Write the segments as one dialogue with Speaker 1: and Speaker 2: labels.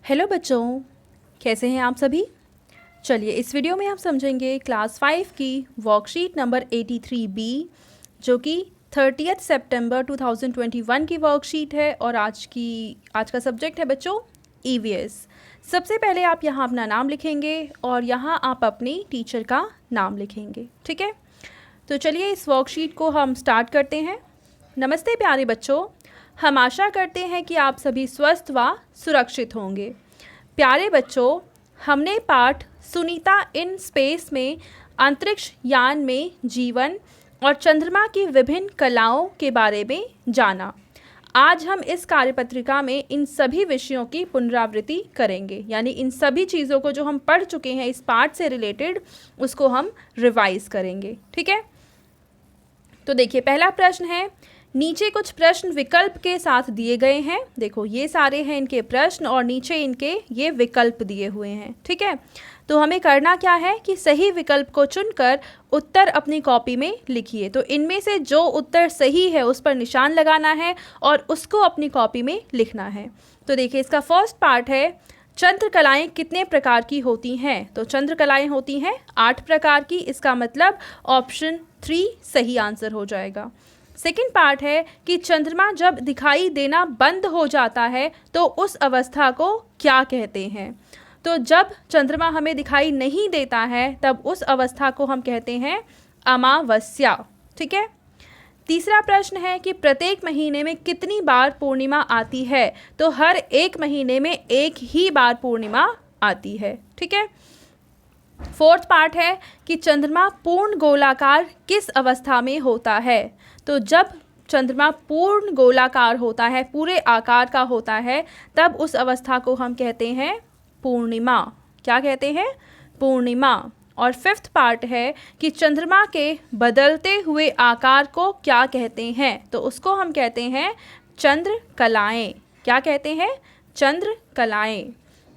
Speaker 1: Hello बच्चों, कैसे हैं आप सभी। चलिए इस वीडियो में हम समझेंगे क्लास 5 की वर्कशीट नंबर 83B जो कि 30 सितंबर 2021 की वर्कशीट है और आज का सब्जेक्ट है बच्चों EVS। सबसे पहले आप यहाँ अपना नाम लिखेंगे और यहाँ आप अपनी टीचर का नाम लिखेंगे, ठीक है। तो चलिए इस वर्कशीट को हम स्टार्ट करते हैं। नमस्ते प्यारे बच्चों, हम आशा करते हैं कि आप सभी स्वस्थ व सुरक्षित होंगे। प्यारे बच्चों, हमने पाठ सुनीता इन स्पेस में अंतरिक्ष यान में जीवन और चंद्रमा की विभिन्न कलाओं के बारे में जाना। आज हम इस कार्यपत्रिका में इन सभी विषयों की पुनरावृत्ति करेंगे, यानी इन सभी चीज़ों को जो हम पढ़ चुके हैं इस पाठ से रिलेटेड उसको हम रिवाइज करेंगे, ठीक है। तो देखिए पहला प्रश्न है, नीचे कुछ प्रश्न विकल्प के साथ दिए गए हैं। देखो ये सारे हैं इनके प्रश्न और नीचे इनके ये विकल्प दिए हुए हैं, ठीक है। तो हमें करना क्या है कि सही विकल्प को चुनकर उत्तर अपनी कॉपी में लिखिए। तो इनमें से जो उत्तर सही है उस पर निशान लगाना है और उसको अपनी कॉपी में लिखना है। तो देखिए इसका फर्स्ट पार्ट है, चंद्रकलाएं कितने प्रकार की होती हैं। तो चंद्रकलाएं होती हैं 8 प्रकार की, इसका मतलब ऑप्शन 3 सही आंसर हो जाएगा। सेकंड पार्ट है कि चंद्रमा जब दिखाई देना बंद हो जाता है तो उस अवस्था को क्या कहते हैं। तो जब चंद्रमा हमें दिखाई नहीं देता है तब उस अवस्था को हम कहते हैं अमावस्या, ठीक है। तीसरा प्रश्न है कि प्रत्येक महीने में कितनी बार पूर्णिमा आती है। तो हर एक महीने में एक ही बार पूर्णिमा आती है, ठीक है। फोर्थ पार्ट है कि चंद्रमा पूर्ण गोलाकार किस अवस्था में होता है। तो जब चंद्रमा पूर्ण गोलाकार होता है, पूरे आकार का होता है, तब उस अवस्था को हम कहते हैं पूर्णिमा। क्या कहते हैं? पूर्णिमा। और फिफ्थ पार्ट है कि चंद्रमा के बदलते हुए आकार को क्या कहते हैं। तो उसको हम कहते हैं चंद्रकलाएं। क्या कहते हैं? चंद्रकलाएं।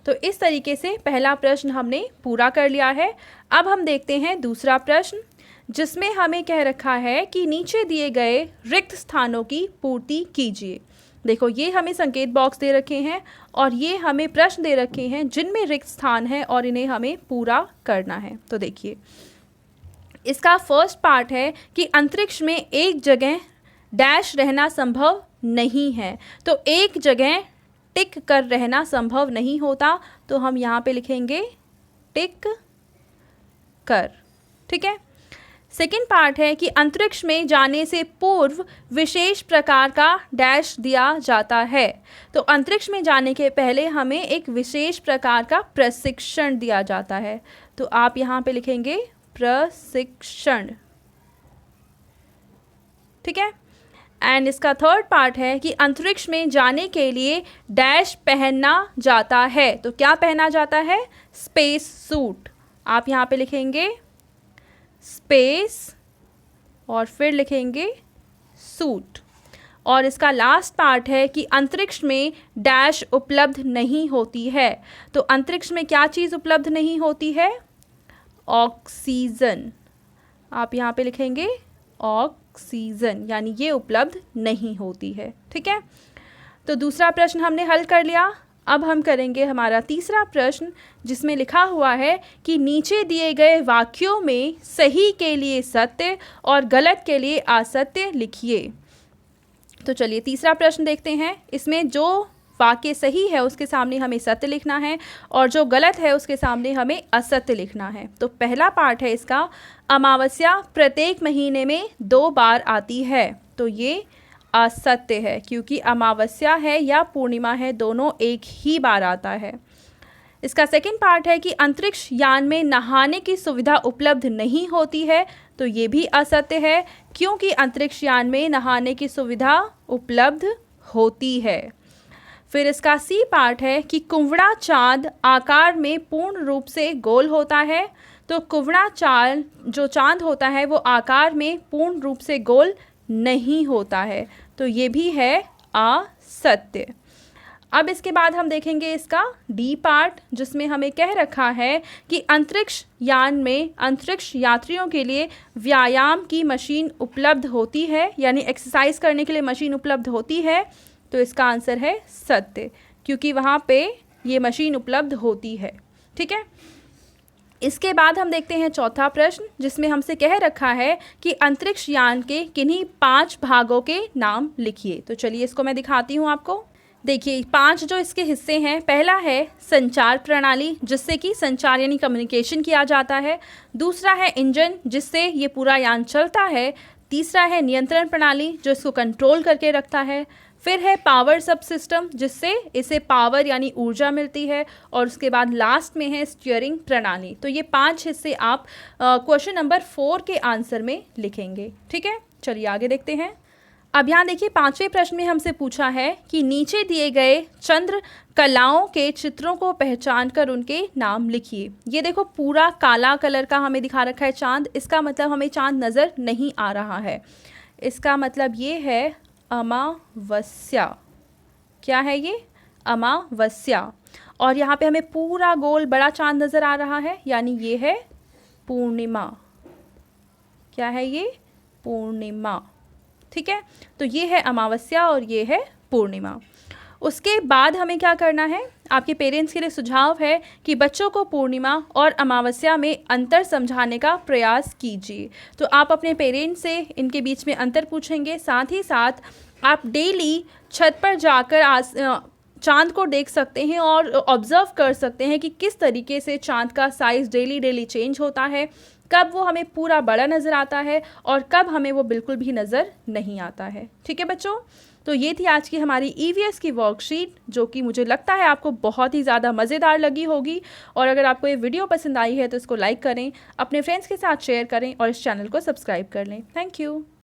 Speaker 1: तो इस तरीके से पहला प्रश्न हमने पूरा कर लिया है। अब हम देखते हैं दूसरा प्रश्न, जिसमें हमें कह रखा है कि नीचे दिए गए रिक्त स्थानों की पूर्ति कीजिए। देखो ये हमें संकेत बॉक्स दे रखे हैं और ये हमें प्रश्न दे रखे हैं जिनमें रिक्त स्थान है और इन्हें हमें पूरा करना है। तो देखिए इसका फर्स्ट पार्ट है कि अंतरिक्ष में एक जगह डैश रहना संभव नहीं है। तो एक जगह टिक कर रहना संभव नहीं होता, तो हम यहाँ पे लिखेंगे टिक कर, ठीक है। सेकेंड पार्ट है कि अंतरिक्ष में जाने से पूर्व विशेष प्रकार का डैश दिया जाता है। तो अंतरिक्ष में जाने के पहले हमें एक विशेष प्रकार का प्रशिक्षण दिया जाता है। तो आप यहाँ पे लिखेंगे प्रशिक्षण, ठीक है। एंड इसका थर्ड पार्ट है कि अंतरिक्ष में जाने के लिए डैश पहनना जाता है। तो क्या पहना जाता है? Space suit. आप यहाँ पे लिखेंगे स्पेस और फिर लिखेंगे सूट। और इसका लास्ट पार्ट है कि अंतरिक्ष में डैश उपलब्ध नहीं होती है। तो अंतरिक्ष में क्या चीज़ उपलब्ध नहीं होती है? ऑक्सीजन। आप यहाँ पे लिखेंगे ऑक्सीजन, यानी ये उपलब्ध नहीं होती है, ठीक है। तो दूसरा प्रश्न हमने हल कर लिया। अब हम करेंगे हमारा तीसरा प्रश्न, जिसमें लिखा हुआ है कि नीचे दिए गए वाक्यों में सही के लिए सत्य और गलत के लिए असत्य लिखिए। तो चलिए तीसरा प्रश्न देखते हैं। इसमें जो वाक्य सही है उसके सामने हमें सत्य लिखना है और जो गलत है उसके सामने हमें असत्य लिखना है। तो पहला पार्ट है इसका, अमावस्या प्रत्येक महीने में 2 बार आती है। तो ये असत्य है क्योंकि अमावस्या है या पूर्णिमा है, दोनों एक ही बार आता है। इसका सेकंड पार्ट है कि अंतरिक्ष यान में नहाने की सुविधा उपलब्ध नहीं होती है। तो ये भी असत्य है क्योंकि अंतरिक्ष यान में नहाने की सुविधा उपलब्ध होती है। फिर इसका सी पार्ट है कि कुंवड़ा चांद आकार में पूर्ण रूप से गोल होता है। तो कुंवड़ा चांद जो चांद होता है वो आकार में पूर्ण रूप से गोल नहीं होता है। तो ये भी है असत्य। अब इसके बाद हम देखेंगे इसका डी पार्ट, जिसमें हमें कह रखा है कि अंतरिक्ष यान में अंतरिक्ष यात्रियों के लिए व्यायाम की मशीन उपलब्ध होती है, यानी एक्सरसाइज करने के लिए मशीन उपलब्ध होती है। तो इसका आंसर है सत्य, क्योंकि वहाँ पे ये मशीन उपलब्ध होती है। ठीक है, इसके बाद हम देखते हैं चौथा प्रश्न, जिसमें हमसे कह रखा है कि अंतरिक्ष यान के किन्हीं 5 भागों के नाम लिखिए। तो चलिए इसको मैं दिखाती हूँ आपको। देखिए 5 जो इसके हिस्से हैं, पहला है संचार प्रणाली, जिससे कि संचार यानी कम्युनिकेशन किया जाता है। दूसरा है इंजन, जिससे ये पूरा यान चलता है। तीसरा है नियंत्रण प्रणाली, जो इसको कंट्रोल करके रखता है। फिर है पावर सब सिस्टम, जिससे इसे पावर यानी ऊर्जा मिलती है। और उसके बाद लास्ट में है स्टीयरिंग प्रणाली। तो ये 5 हिस्से आप क्वेश्चन नंबर 4 के आंसर में लिखेंगे। ठीक है, चलिए आगे देखते हैं। अब यहाँ देखिए 5वें प्रश्न में हमसे पूछा है कि नीचे दिए गए चंद्र कलाओं के चित्रों को पहचान कर उनके नाम लिखिए। ये देखो पूरा काला कलर का हमें दिखा रखा है चांद, इसका मतलब हमें चांद नज़र नहीं आ रहा है। इसका मतलब ये है अमावस्या। क्या है ये? अमावस्या। और यहाँ पे हमें पूरा गोल बड़ा चांद नज़र आ रहा है, यानी ये है पूर्णिमा। क्या है ये? पूर्णिमा। ठीक है, तो ये है अमावस्या और ये है पूर्णिमा। उसके बाद हमें क्या करना है, आपके पेरेंट्स के लिए सुझाव है कि बच्चों को पूर्णिमा और अमावस्या में अंतर समझाने का प्रयास कीजिए। तो आप अपने पेरेंट्स से इनके बीच में अंतर पूछेंगे। साथ ही साथ आप डेली छत पर जाकर चांद को देख सकते हैं और ऑब्ज़र्व कर सकते हैं कि किस तरीके से चांद का साइज़ डेली चेंज होता है, कब वो हमें पूरा बड़ा नज़र आता है और कब हमें वो बिल्कुल भी नज़र नहीं आता है। ठीक है बच्चों, तो ये थी आज की हमारी EVS की वर्कशीट, जो कि मुझे लगता है आपको बहुत ही ज़्यादा मज़ेदार लगी होगी। और अगर आपको ये वीडियो पसंद आई है तो इसको लाइक करें, अपने फ्रेंड्स के साथ शेयर करें और इस चैनल को सब्सक्राइब कर लें। Thank you.